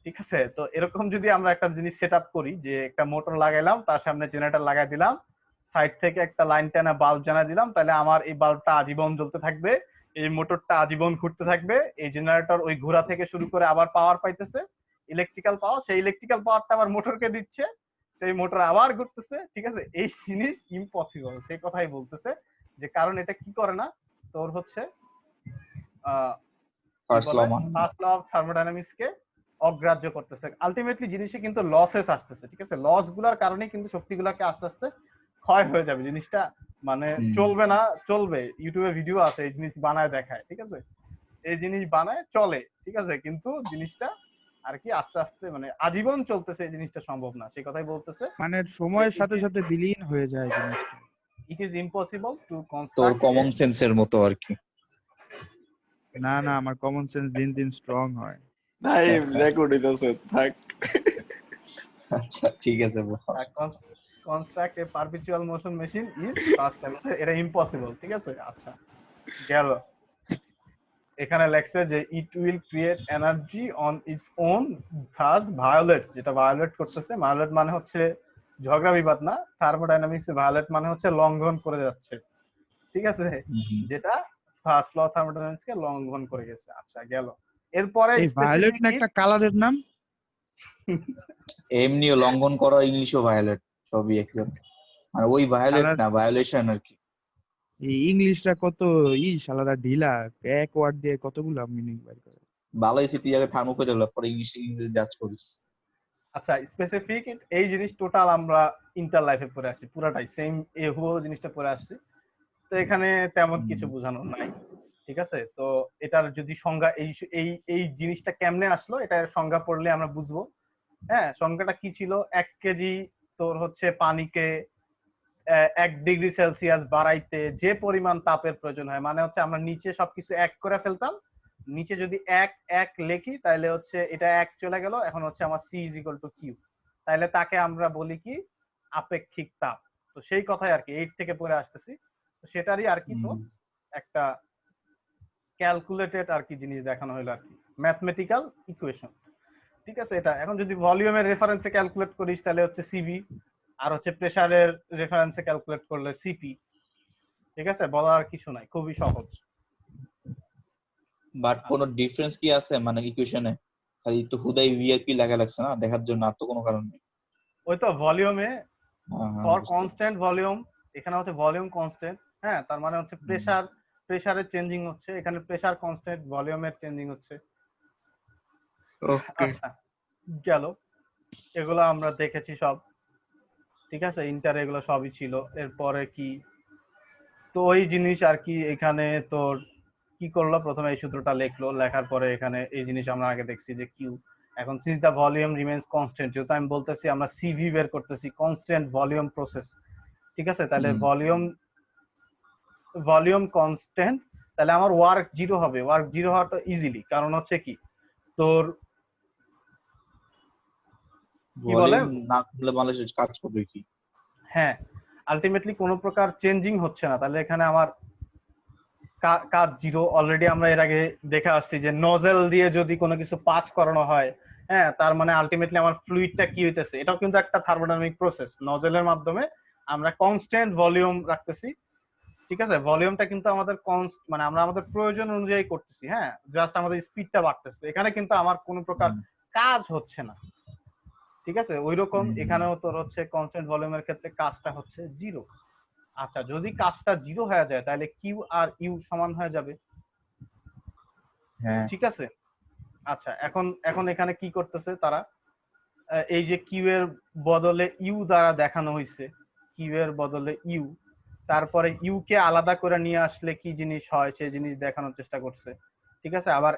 ঠিক আছে, তো এরকম যদি আমরা একটা জিনিস সেট আপ করি যে একটা মোটর লাগাইলাম, তার সামনে জেনারেটর লাগাই দিলাম, সাইড থেকে একটা লাইন টানা বাল্ব জ্বালা দিলাম, তাহলে আমার এই বাল্বটা আজীবন জ্বলতে থাকবে, এই মোটরটা আজীবন ঘুরতে থাকবে, এই জেনারেটর ওই ঘোরা থেকে শুরু করে আবার পাওয়ার পাইতেছে, ইলেকট্রিক্যাল পাওয়ার, সেই ইলেকট্রিক্যাল পাওয়ারটা আবার মোটরকে দিচ্ছে, সেই মোটর আবার ঘুরতেছে। ঠিক আছে, এই জিনিস ইম্পসিবল, সেই কথাই বলতেছে যে কারণ এটা কি করে না, তোর হচ্ছে first law first law of thermodynamics কে অগ্রাহ্য করতেছে। আলটিমেটলি জিনিসে কিন্তু লসেস আসতেছে। ঠিক আছে, লস গুলার কারণে কিন্তু শক্তিগুলোকে আস্তে আস্তে ক্ষয় হয়ে যাবে, জিনিসটা মানে চলবে না, চলবে, ইউটিউবে ভিডিও আছে এই জিনিস বানায় দেখায়। ঠিক আছে, এই জিনিস বানায় চলে, ঠিক আছে, কিন্তু জিনিসটা আর কি আস্তে আস্তে মানে আজীবন চলতেছে, এই জিনিসটা সম্ভব না, সেই কথাই বলতেছে। মানে সময়ের সাথে সাথে বিলীন হয়ে যায় জিনিসটা। ইট ইজ ইম্পসিবল টু তোর কনস্ট্রাক্ট। কমন সেন্সের মতো আর কি। না না, আমার কমন সেন্স দিন দিন স্ট্রং হয়। ভাই রেকর্ড হইতাছে, থাক। আচ্ছা ঠিক আছে bro। Construct A perpetual motion machine is first time, এটা ইম্পসিবল। ঠিক আছে, আচ্ছা গেল। এখানে লেখছে যে it will create energy on its own thus violates, যেটা ভায়োলেট করতেছে, ভায়োলেট মানে হচ্ছে ঝগড়া বিবাদ না, থার্মোডাইনামিক্সে ভায়োলেট মানে হচ্ছে লঙ্ঘন করে যাচ্ছে। ঠিক আছে, যেটা ফার্স্ট ল থার্মোডাইনামিক্স কে লঙ্ঘন করে গেছে। আচ্ছা গেল, এরপরে এই ভায়োলেট না একটা কালারের নাম? এমনিও লঙ্ঘন করা, ইংলিশও ভায়োলেট, সবই একই কথা। মানে ওই ভায়োলেট না, ভায়োলেশন আর কি। এই ইংলিশটা কত শালারা ঢিলা, এক ওয়ার্ড দিয়ে কতগুলো মিনিং বের করে। ভালো হয়েছে তুই আগে থার্মো করে ডেভেলপ করে ইংলিশ জাজ করিস। আচ্ছা স্পেসিফিক এই জিনিস টোটাল আমরা ইন্টার লাইফে পড়ে আসছি, পুরাটাই সেম এই হুবহু জিনিসটা পড়ে আসছি, তো এখানে তেমন কিছু বোঝানোর নাই। ঠিক আছে, তো এটার যদি সংজ্ঞা এই এই এই জিনিসটা কেমনে আসলো, এটার সংজ্ঞা পড়লে আমরা বুঝবো। হ্যাঁ, সংজ্ঞাটা কি ছিল, 1 কেজি তোর হচ্ছে পানিকে 1 ডিগ্রি সেলসিয়াস বাড়াইতে যে পরিমাণ তাপের প্রয়োজন হয়, মানে হচ্ছে আমরা নিচে সবকিছু 1 করে ফেলতাম, নিচে যদি 1 লিখি তাহলে হচ্ছে এটা 1 চলে গেল, এখন হচ্ছে আমার C = Q, তাহলে তাকে আমরা বলি কি আপেক্ষিক তাপ। তো সেই কথাই আর কি 8 থেকে পড়ে আসতেছি, তো সেটারই আর কি তো একটা ক্যালকুলেটেড আর কি জিনিস দেখানো হলো আর কি, ম্যাথমেটিক্যাল ইকুয়েশন। ঠিক আছে, এটা এখন যদি ভলিউমের রেফারেন্সে ক্যালকুলেট করিস তাহলে হচ্ছে সিভি, আর হচ্ছে প্রেসারের রেফারেন্সে ক্যালকুলেট করলে সিপি। ঠিক আছে, বলার কিছু নাই, খুবই সহজ। বাট কোনো ডিফারেন্স কি আছে মানে ইকুয়েশনে? খালি তো হুদাই ভিআরপি লাগা লাগছে না দেখার জন্য, আর তো কোনো কারণ নেই। ওই তো ভলিউমে ফর বুঝতে কনস্ট্যান্ট ভলিউম, এখানে হচ্ছে ভলিউম কনস্ট্যান্ট। হ্যাঁ, তার মানে হচ্ছে প্রেসারের চেঞ্জিং হচ্ছে, এখানে প্রেসার কনস্ট্যান্ট, ভলিউমের চেঞ্জিং হচ্ছে। ওকে, আচ্ছা গেল, এগুলো আমরা দেখেছি সব। ঠিক আছে, ইন্টার এগুলো সবই ছিল। এরপরে কি, তো ওই জিনিস আর কি, এখানে তোর কি করলো, প্রথমে এই সূত্রটা লিখলো, লেখার পরে এখানে এই জিনিস আমরা আগে দেখছি যে কিউ, এখন since the volume remains constant, যেহেতু আমি বলতেছি আমরা সিভি বের করতেছি, কনস্ট্যান্ট ভলিউম প্রসেস। ঠিক আছে, তাহলে ভলিউম কনস্ট্যান্ট, তাহলে আমার ওয়ার্ক জিরো হবে। ওয়ার্ক জিরো হওয়াটা ইজিলি, কারণ হচ্ছে কি তোর কি বলে না করলে বাংলাদেশ কাজ করবে কি? হ্যাঁ, আলটিমেটলি কোনো প্রকার চেঞ্জিং হচ্ছে না, তাহলে এখানে আমার কাজ জিরো। অলরেডি আমরা এর আগে দেখে আসছি যে নজেল দিয়ে যদি কোনো কিছু পাস করানো হয়, হ্যাঁ, তার মানে আলটিমেটলি আমার ফ্লুইডটা কি হইতেছে, এটাও কিন্তু একটা থার্মোডাইনামিক প্রসেস। নজেলের মাধ্যমে আমরা কনস্ট্যান্ট ভলিউম রাখতেছি। ঠিক আছে, ভলিউমটা কিন্তু আমাদের মানে আমরা আমাদের প্রয়োজন অনুযায়ী করতেছি। হ্যাঁ, জাস্ট আমাদের স্পিডটা বাড়তেছে, এখানে কিন্তু আমার কোনো প্রকার কাজ হচ্ছে না। ঠিক আছে, ওই রকম এখানেও তোর হচ্ছে কনস্ট্যান্ট ভলিউমের ক্ষেত্রে কাজটা হচ্ছে জিরো। আচ্ছা, যদি কাজটা জিরো হয়ে যায় তাহলে কিউ আর ইউ সমান হয়ে যাবে। হ্যাঁ ঠিক আছে, আচ্ছা এখন এখানে কি করতেছে তারা, এই যে কিউ এর বদলে ইউ দ্বারা দেখানো হয়েছে, কিউ এর বদলে ইউ, তারপরে ইউ কে আলাদা করে নিয়ে আসলে কি জিনিস হয় সেই জিনিস দেখানোর চেষ্টা করছে। ঠিক আছে, আবার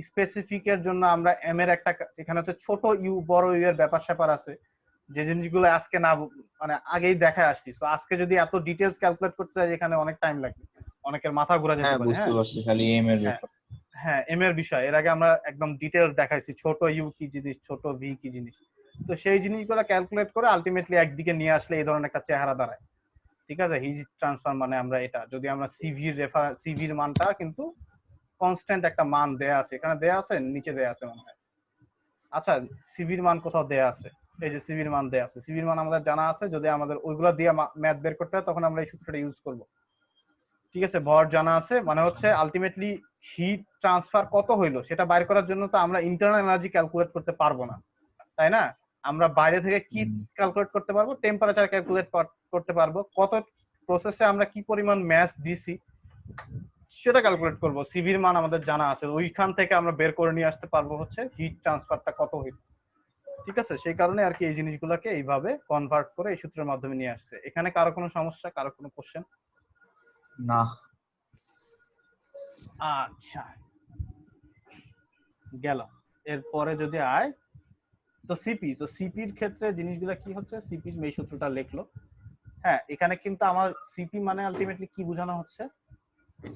স্পেসিফিকের জন্য আমরা এম এর একটা এখানে হচ্ছে ছোট ইউ বড় ইউ এর ব্যাপার স্যাপার আছে, যে জিনিসগুলো আজকে না মানে আগেই দেখা আসছি। তো আজকে যদি এত ডিটেলস ক্যালকুলেট করতে চাই এখানে অনেক টাইম লাগবে, অনেকের মাথা ঘোরা যেতে হ্যাঁ পারে। বুঝতে পারছি, খালি এম এর হ্যাঁ ব্যাপার। হ্যাঁ, এম এর বিষয় এর আগে আমরা একদম ডিটেলস দেখাইছি, ছোট ইউ কি জিনিস, ছোট ভি কি জিনিস। তো সেই জিনিসগুলো ক্যালকুলেট করে আলটিমেটলি একদিকে নিয়ে আসলে এই ধরনের একটা চেহারা দাঁড়ায়। ঠিক আছে, হিট ট্রান্সফার মানে আমরা এটা যদি আমরা সিভির মানটা কিন্তু কনস্ট্যান্ট একটা মান দেয়া আছে, এখানে দেয়া আছে, নিচে দেয়া আছে মনে হয়। আচ্ছা, সিভির মান কোথাও দেয়া আছে, এই যে সিভির মান দেয়া আছে। সিভির মান আমাদের জানা আছে, যদি আমাদের ওইগুলো দিয়ে ম্যাথ বের করতে হয় তখন আমরা এই সূত্রটা ইউজ করব। ঠিক আছে, ভর জানা আছে, মানে হচ্ছে আলটিমেটলি হিট ট্রান্সফার কত হইলো সেটা বাইর করার জন্য তো আমরা ইন্টারনাল এনার্জি ক্যালকুলেট করতে পারবো না, তাই না? আমরা বাইরে থেকে কি ক্যালকুলেট করতে পারবো? টেম্পারেচার ক্যালকুলেট করতে পারবো, কত প্রসেসে আমরা কি পরিমাণ ম্যাস দিছি সেটা ক্যালকুলেট করব। সিভির মান আমাদের জানা আছে, ওইখান থেকে আমরা বের করে নিয়ে আসতে পারবো হচ্ছে হিট ট্রান্সফারটা কত হইল। ঠিক আছে, সেই কারণে আর কি এই জিনিসগুলোকে এইভাবে কনভার্ট করে এই সূত্রের মাধ্যমে নিয়ে আসছে। এখানে কারো কোনো সমস্যা, কারো কোনো কোশ্চেন? না। আচ্ছা, গেল। এরপরে যদি আয় তো সিপি, তো সিপির ক্ষেত্রে জিনিসগুলো কি হচ্ছে, সিপি এই সূত্রটা লিখলো। হ্যাঁ, এখানে কিন্তু আমার সিপি মানে আলটিমেটলি কি বোঝানো হচ্ছে?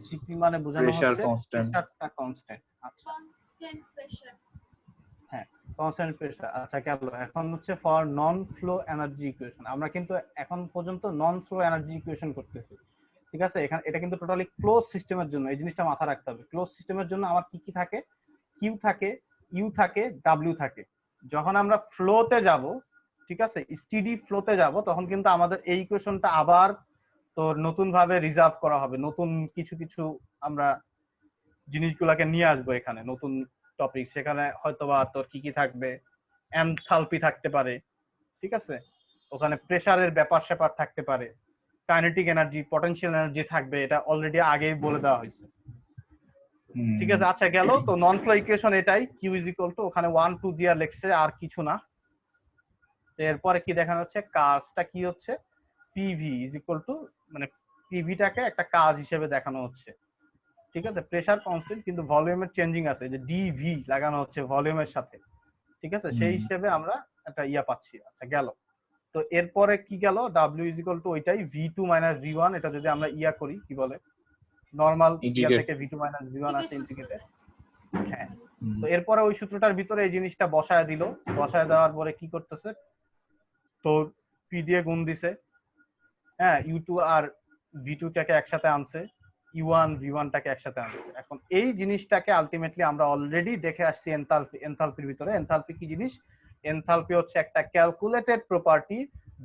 সিপি মানে বোঝানো প্রেসার হচ্ছে কনস্ট্যান্ট। প্রেসারটা কনস্ট্যান্ট। আচ্ছা, কনস্ট্যান্ট প্রেসার। হ্যাঁ কনস্ট্যান্ট প্রেসার। আচ্ছা গেল। এখন হচ্ছে for non flow energy equation, আমরা কিন্তু এখন পর্যন্ত নন ফ্লো এনার্জি ইকুয়েশন করতেছি। ঠিক আছে, এখানে এটা কিন্তু টোটালি ক্লোজ সিস্টেমের জন্য, এই জিনিসটা মাথায় রাখতে হবে। ক্লোজ সিস্টেমের জন্য আমার কি কি থাকে? কিউ থাকে, ইউ থাকে, ডাব্লিউ থাকে। যখন আমরা ফ্লোতে যাব, ঠিক আছে, স্টিডি ফ্লোতে যাব, তখন কিন্তু আমাদের এই ইকুয়েশনটা আবার তো নতুন ভাবে রিজার্ভ করা হবে, নতুন কিছু কিছু আমরা জিনিসগুলোকে নিয়ে আসবো এখানে, নতুন টপিক। সেখানে হয়তোবা তোর কি কি থাকবে, এনথালপি থাকতে পারে, ঠিক আছে, ওখানে প্রেসারের ব্যাপার স্যাপার থাকতে পারে, কাইনেটিক এনার্জি, পটেনশিয়াল এনার্জি থাকবে, এটা অলরেডি আগেই বলে দেওয়া হয়েছে। ঠিক আছে, আচ্ছা গেল। তো নন ফ্লো ইকুয়েশন এটাই, কিউ ইজ ইকুয়াল টু ওখানে 1 2 দিয়া লেখছে, আর কিছু না। এরপরে কি দেখানো হচ্ছে, কাজটা কি হচ্ছে, পিভি ইজ ইকুয়াল টু, মানে পিভিটাকে একটা কাজ হিসেবে দেখানো হচ্ছে। ঠিক আছে, প্রেসার কনস্ট্যান্ট কিন্তু ভলিউমের চেঞ্জিং আছে, যে ডিভি লাগানো হচ্ছে ভলিউমের সাথে। ঠিক আছে, সেই হিসেবে আমরা একটা ইয়া পাচ্ছি। আচ্ছা গেল। তো এরপরে কি গেল, ডাব্লিউ ইজ ইকুয়াল টু ওইটাই v2 - v1। এটা যদি আমরা ইয়া করি, কি বলে, নরমাল ইয়া থেকে v2 - v1 আছে ইন্টিগ্রেটেড। হ্যাঁ, তো এরপরে ওই সূত্রটার ভিতরে এই জিনিসটা বসায় দিল। বসায় দেওয়ার পরে কি করতেছে, তো পি দিয়ে গুণ দিছে। হ্যাঁ, u2 আর v2 টাকে একসাথে আনছে, u1 v1 টাকে একসাথে আনছে। এখন এই জিনিসটাকে আলটিমেটলি আমরা অলরেডি দেখে আসছি এনথালপির ভিতরে। এনথালপি কি জিনিস? এনথালপি হচ্ছে একটা ক্যালকুলেটেড প্রপার্টি,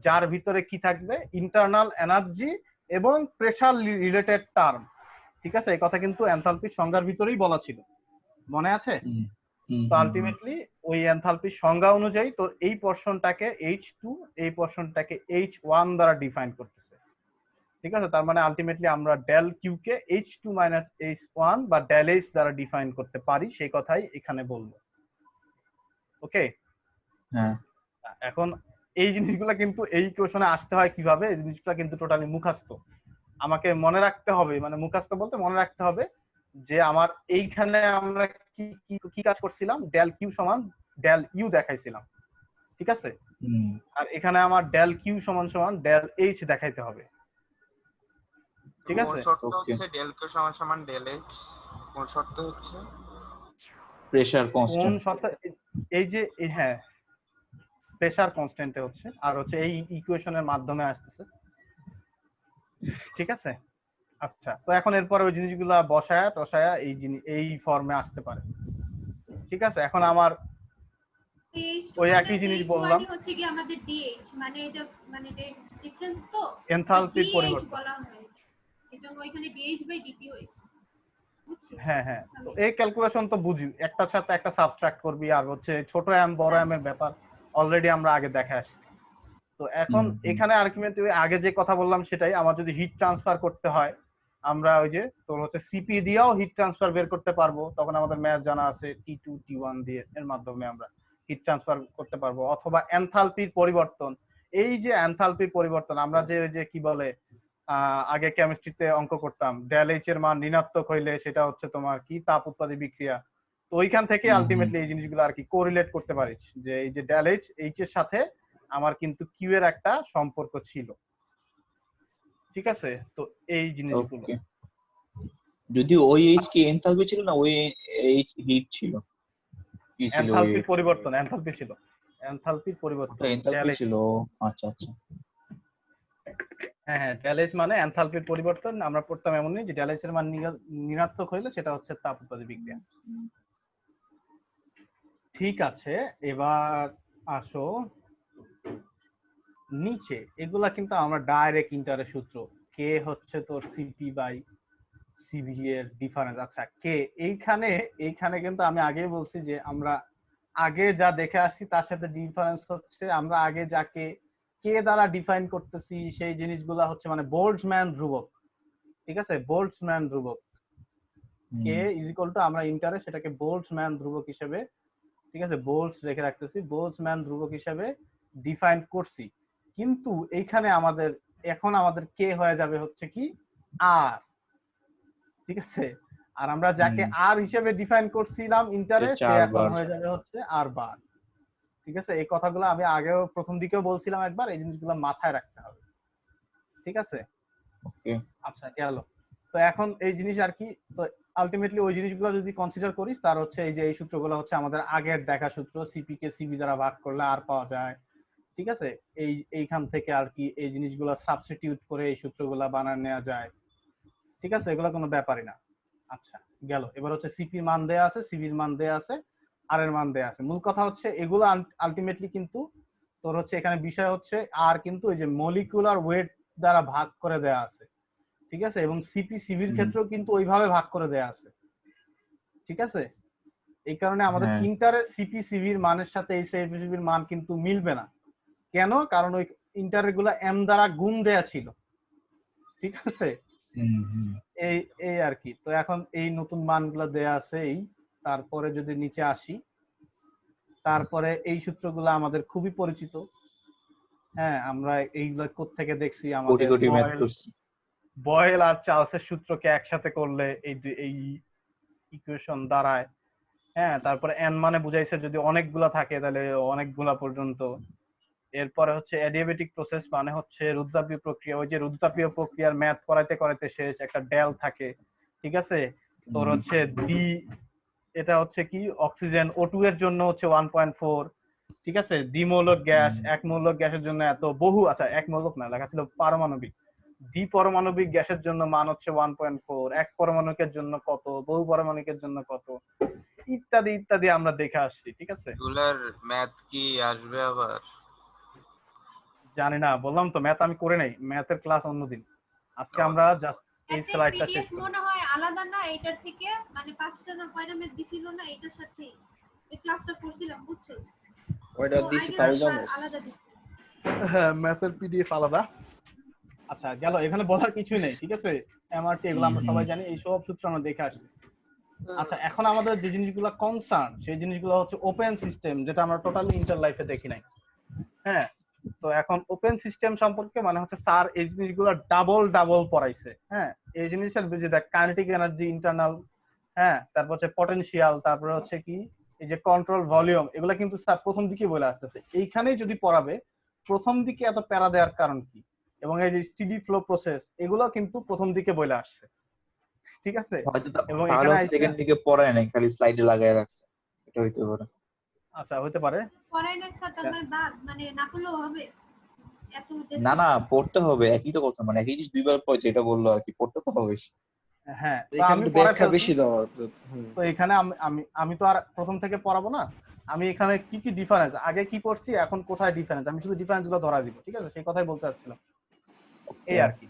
যার ভিতরে কি থাকবে, ইন্টারনাল এনার্জি এবং প্রেসার রিলেটেড টার্ম। ঠিক আছে, এই কথা কিন্তু এনথালপির সংজ্ঞার ভিতরেই বলা ছিল, মনে আছে? তো আলটিমেটলি ওই এনথালপির সংজ্ঞা অনুযায়ী তোর এই পোরশনটাকে H2, এই পোরশনটাকে H1 দ্বারা ডিফাইন করতেছে। ঠিক আছে, তার মানে আলটিমেটলি আমরা ডেল কিউ কে H2 - H1 বা ডেল H দ্বারা ডিফাইন করতে পারি, সেই কথাই এখানে বলবো। ওকে, হ্যাঁ। এখন এই জিনিসগুলো কিন্তু এই কোশ্চেনে আসতে হয় কিভাবে, এই জিনিসগুলো কিন্তু টোটালি মুখস্থ। আমাকে মনে রাখতে হবে, মানে মুখস্থ বলতে মনে রাখতে হবে যে আমার এইখানে আমরা কি কি কাজ করছিলাম, ডেল কিউ সমান ডেল ইউ দেখাইছিলাম। ঠিক আছে, আর এখানে আমার ডেল কিউ সমান সমান ডেল এইচ দেখাইতে হবে। ঠিক আছে, কোন শর্ত হচ্ছে ডেল কিউ সমান সমান ডেল এইচ? কোন শর্ত হচ্ছে? প্রেসার কোন কনস্ট্যান্ট। শর্ত? এই যে হ্যাঁ, প্রেসার কনস্ট্যান্টে হচ্ছে, আর হচ্ছে এই ইকুয়েশনের মাধ্যমে আসতেছে। ঠিক আছে, আচ্ছা। তো এখন এরপরে ওই জিনিসগুলা বসায়া টসায়া এই ফর্মে আসতে পারে। ঠিক আছে, এখন আমার ওই একই জিনিস বললাম, হচ্ছে কি আমাদের ডিএইচ, মানে এটা মানে ডিফারেন্স তো এনথালপির পরিবর্তন। বলা হয়, এজন্য ওইখানে ডিএইচ বাই ডিটি হইছে। বুঝছিস? হ্যাঁ হ্যাঁ, তো এই ক্যালকুলেশন তো বুঝি, একটার সাথে একটা সাবট্রাক্ট করবি, আর হচ্ছে ছোট এম বড় এম এর ব্যাপার অলরেডি আমরা আগে দেখে আসছি। তো এখন এখানে আর্গুমেন্ট আগে যে কথা বললাম সেটাই, আমার যদি হিট ট্রান্সফার করতে হয়, আমরা ওই যে তোর হচ্ছে সিপি দিয়েও হিট ট্রান্সফার বের করতে পারবো, তখন আমাদের ম্যাথ জানা আছে, T2 T1 দিয়ে, এর মাধ্যমে আমরা হিট ট্রান্সফার করতে পারবো। অথবা এনথালপির পরিবর্তন, এই যে এনথালপির পরিবর্তন, আমরা যে ওই যে কি বলে আগে কেমিস্ট্রিতে অঙ্ক করতাম, ডেল এইচ এর মান ঋণাত্মক হইলে সেটা হচ্ছে তোমার কি তাপ উৎপাদী বিক্রিয়া। তো ওইখান থেকে আলটিমেটলি এই জিনিসগুলো আর কি কোরিলেট করতে পারিস যে এই যে ডেল এইচ এর সাথে আমার কিন্তু কিউ এর একটা সম্পর্ক ছিল, ঠিক আছে? তো এই জিনিসগুলো ওকে, যদি ওই এইচ কি এনথালপি ছিল না ওই এইচ হিট ছিল? কি ছিল ওই এনথালপির পরিবর্তন, এনথালপি ছিল, এনথালপির পরিবর্তন। এনথালপি ছিল? আচ্ছা আচ্ছা। হ্যাঁ হ্যাঁ, ডেল এইচ মানে এনথালপির পরিবর্তন। আমরা পড়তাম এমনই যে ডেল এইচ এর মান ঋণাত্মক হইলে সেটা হচ্ছে তাপ উৎপাদী বিক্রিয়া। ঠিক আছে, এবার আসো নিচে। এগুলা কিন্তু আমরা ডাইরেক্ট ইন্টারের সূত্র, কে হচ্ছে তোর সিপি বাই সিভি এর ডিফারেন্স। আচ্ছা কে এইখানে কিন্তু আমি আগেই বলছি যে আমরা আগে যা দেখে আসছি তার সাথে ডিফারেন্স হচ্ছে আমরা আগে যাকে কে দ্বারা ডিফাইন করতেছি সেই জিনিসগুলা হচ্ছে মানে বোল্টজম্যান ধ্রুবক, ঠিক আছে? বোল্টজম্যান ধ্রুবক কে ইজ ইকুয়াল টু আমরা ইন্টারে সেটাকে বোল্টজম্যান ধ্রুবক হিসেবে, ঠিক আছে, বোল্টস রেখে রাখতেছি, বোল্টজম্যান ধ্রুবক হিসেবে ডিফাইন করছি। কিন্তু এইখানে এখন আমাদের কে হয়ে যাবে হচ্ছে কি আর, ঠিক আছে? আর আমরা যাকে আর হিসেবে ডিফাইন করছিলাম ইন্টারে সে এখন হয়ে যাবে হচ্ছে আর বার, ঠিক আছে? এই কথাগুলো আমি আগেও প্রথম দিকেও বলছিলাম একবার, এই জিনিসগুলো মাথায় রাখতে হবে, ঠিক আছে? ওকে আচ্ছা গেল। তো এখন এই জিনিস আর কি, তো আলটিমেটলি ওই জিনিসগুলো যদি কনসিডার করিস তার হচ্ছে এই যে এই সূত্রগুলো হচ্ছে আমাদের আগের দেখা সূত্র, সিপি কে সিবি দ্বারা ভাগ করলে আর পাওয়া যায়, ঠিক আছে? এইখান থেকে আর কি এই জিনিসগুলো সাবস্টিটিউট করে এই সূত্রগুলো বানায় নেওয়া যায়, ঠিক আছে? এগুলো কোনো ব্যাপারই না। আচ্ছা গেল। এবার হচ্ছে সিপি মান দেয়া আছে, সিবির মান দেয়া আছে, আর এর মান দেয়া আছে। মূল কথা হচ্ছে এগুলো আলটিমেটলি কিন্তু তোর হচ্ছে এখানে বিষয় হচ্ছে আর কিন্তু ওই যে মলিকুলার ওয়েট দ্বারা ভাগ করে দেয়া আছে, ঠিক আছে? এবং সিপি সিভির ক্ষেত্রেও কিন্তু ওইভাবে ভাগ করে দেয়া আছে, ঠিক আছে? এই কারণে আমাদের ইন্টারের সিপি সিভির মানের সাথে এই সিপি সিভির মান কিন্তু মিলবে না। কেন? কারণ ওই ইন্টারের গুলা এম দ্বারা গুণ দেয়া ছিল, ঠিক আছে? এই আর কি। তো এখন এই নতুন মানগুলো দেয়া আছে এই, তারপরে যদি নিচে আসি, তারপরে এই সূত্রগুলো আমাদের খুবই পরিচিত। হ্যাঁ, আমরা এইগুলো কোত্থেকে দেখছি, আমাদের বয়েল আর চার্লসের সূত্রকে একসাথে করলে এই ইকুয়েশন দাঁড়ায়। হ্যাঁ, তারপরে এন মানে বুঝাইছে যদি অনেকগুলা থাকে তাহলে অনেকগুলা পর্যন্ত। এরপরে হচ্ছে অ্যাডিয়াবেটিক প্রসেস মানে হচ্ছে রুদ্রাপীয় প্রক্রিয়া, ওই যে রুদ্রাপীয় প্রক্রিয়ার ম্যাথ করাইতে করাইতে শেষ একটা ডেল থাকে, ঠিক আছে? তোর হচ্ছে ডি, এটা হচ্ছে কি অক্সিজেন O2 এর জন্য হচ্ছে 1.4, ঠিক আছে? দ্বিমৌলক গ্যাস, একমৌলক গ্যাসের জন্য এত বহু, আচ্ছা একমৌলক না লেখা ছিল পারমাণবিক, দ্বিপরমাণবিক গ্যাসের জন্য মান হচ্ছে 1.4, এক পরমাণুকের জন্য কত, বহু পরমাণুকের জন্য কত, ইত্যাদি ইত্যাদি আমরা দেখে আসছি, ঠিক আছে? এগুলার ম্যাথ কি আসবে আবার? জানি না, বললাম তো ম্যাথ আমি করে নাই, ম্যাথের ক্লাস অন্যদিন। আজকে আমরা জাস্ট এই স্লাইডটা শেষ করি। মনে হয় আলাদা না এটার থেকে, মানে 5টা না কয়টা ম্যাথ দিছিল না এটার সাথে এই ক্লাসটা করছিলাম, বুঝছস? ওইটা দিছি তাও জানোস? আলাদা দিছি। হ্যাঁ, ম্যাথের পিডিএফ আলাদা। আচ্ছা গেল, এখানে বলার কিছুই নেই, ঠিক আছে? এমআরটি এগুলো আমরা সবাই জানি, এই সব সূত্র আমরা দেখে আসছি। আচ্ছা এখন আমাদের যে জিনিসগুলো কনসার্ন সেই জিনিসগুলো হচ্ছে ওপেন সিস্টেম, যেটা আমরা টোটালি ইন্টার লাইফে দেখি নাই। হ্যাঁ, তো এখন ওপেন সিস্টেম সম্পর্কে মানে হচ্ছে স্যার এই জিনিসগুলো ডাবল পড়াইছে। হ্যাঁ, এই জিনিসের যে দেখ কাইনেটিক এনার্জি ইন্টারনাল, হ্যাঁ, তারপর হচ্ছে পটেনশিয়াল, তারপরে হচ্ছে কি এই যে কন্ট্রোল ভলিউম, এগুলা কিন্তু স্যার প্রথম দিকে বলে আসতেছে। এইখানেই যদি পড়াবে প্রথম দিকে এত প্যারা দেওয়ার কারণ কি, এবং এই যে স্টেডি ফ্লো প্রসেস এগুলো কিন্তু প্রথম দিকে বলে আসছে, ঠিক আছে? এবং এখানে সেকেন্ড দিকে পড়ায় নাই, খালি স্লাইডে লাগায় রাখছে, এটা হইতে পারে। আচ্ছা হতে পারে, পড়াই না স্যার, তার মানে বাদ, মানে না পড়লেও হবে? এত না না, পড়তে হবে, একই তো কথা, মানে একই জিনিস দুইবার পড়ছে, এটা বললো আর কি, পড়তে তো হবে। হ্যাঁ, এখানে ব্যাখ্যা বেশি দাও। তো এখানে আমি তো আর প্রথম থেকে পড়াবো না, আমি এখানে কি কি ডিফারেন্স আগে কি করছি এখন কোথায় ডিফারেন্স, আমি শুধু ডিফারেন্স গুলো ধরা দিব, ঠিক আছে? সেই কথাই বলতে চাচ্ছিলাম, এই আর কি।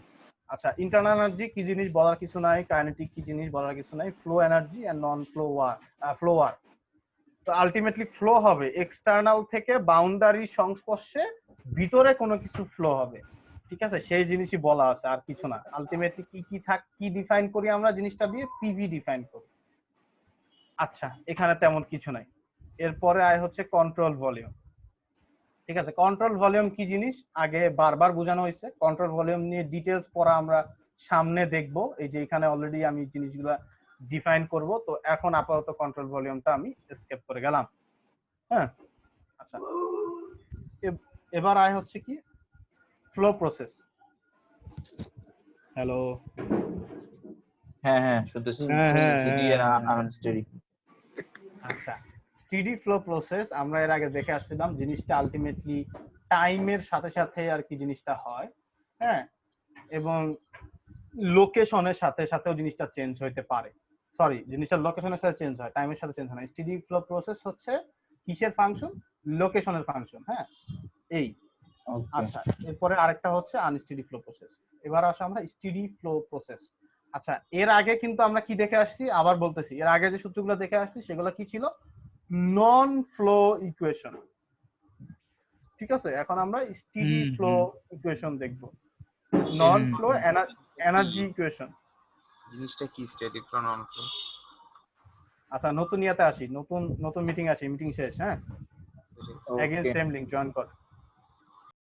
আচ্ছা, ইন্টারনাল এনার্জি কি জিনিস বলার কিছু নাই, কাইনেটিক কি জিনিস বলার কিছু নাই, flow energy and non flow work. তো আলটিমেটলি ফ্লো হবে এক্সটার্নাল থেকে বাউন্ডারি সংস্পর্শে ভিতরে কোনো কিছু ফ্লো হবে, ঠিক আছে? সেই জিনিসই বলা আছে, আর কিছু না। আলটিমেটলি কি ডিফাইন করি আমরা জিনিসটা দিয়ে, পিভি ডিফাইন করি। আচ্ছা, এখানে তেমন কিছু নাই। এরপরে আয় হচ্ছে কন্ট্রোল ভলিউম। ঠিক আছে, কন্ট্রোল ভলিউম কি জিনিস আগে বারবার বোঝানো হয়েছে। কন্ট্রোল ভলিউম নিয়ে ডিটেইলস পড়া আমরা সামনে দেখব। এই যে এখানে অলরেডি আমি জিনিসগুলো ডিফাইন করব। তো এখন আপাতত কন্ট্রোল ভলিউমটা আমি স্কেপ করে গেলাম। হ্যাঁ, আচ্ছা, এবার আয় হচ্ছে কি ফ্লো প্রসেস। হ্যালো, হ্যাঁ হ্যাঁ শুনতেছি। স্টেডি আর আনস্টেডি। আচ্ছা, স্টেডি ফ্লো প্রসেস আমরা এর আগে দেখে আসছিলাম। জিনিসটা আলটিমেটলি টাইমের সাথে সাথে আর কি জিনিসটা হয়, হ্যাঁ, এবং লোকেশনের সাথে সাথেও জিনিসটা চেঞ্জ হইতে পারে। সরি, জিনিসটা লোকেশনের সাথে চেঞ্জ হয়, টাইমের সাথে চেঞ্জ হয় না। স্টেডি ফ্লো প্রসেস হচ্ছে কিসের ফাংশন? লোকেশনের ফাংশন। হ্যাঁ, এই আচ্ছা, এরপরে আরেকটা হচ্ছে আনস্টেডি ফ্লো প্রসেস। এবার আসো আমরা স্টেডি ফ্লো প্রসেস। আচ্ছা, এর আগে কিন্তু আমরা কি দেখে আসছি, আবার বলতেছি, এর আগে যে সূত্রগুলো দেখে আসছি সেগুলো কি ছিল? নন ফ্লো ইকুয়েশন। ঠিক আছে, এখন আমরা স্টেডি ফ্লো ইকুয়েশন দেখব। নন ফ্লো এনার্জি ইকুয়েশন জিনিসটা কি স্টেডি ফ্লো নন ফ্লো? আচ্ছা, নতুন ইয়াতে আসি, নতুন মিটিং আসি, মিটিং শেষ। হ্যাঁ, এগেইন সেম লিংক জয়েন কর।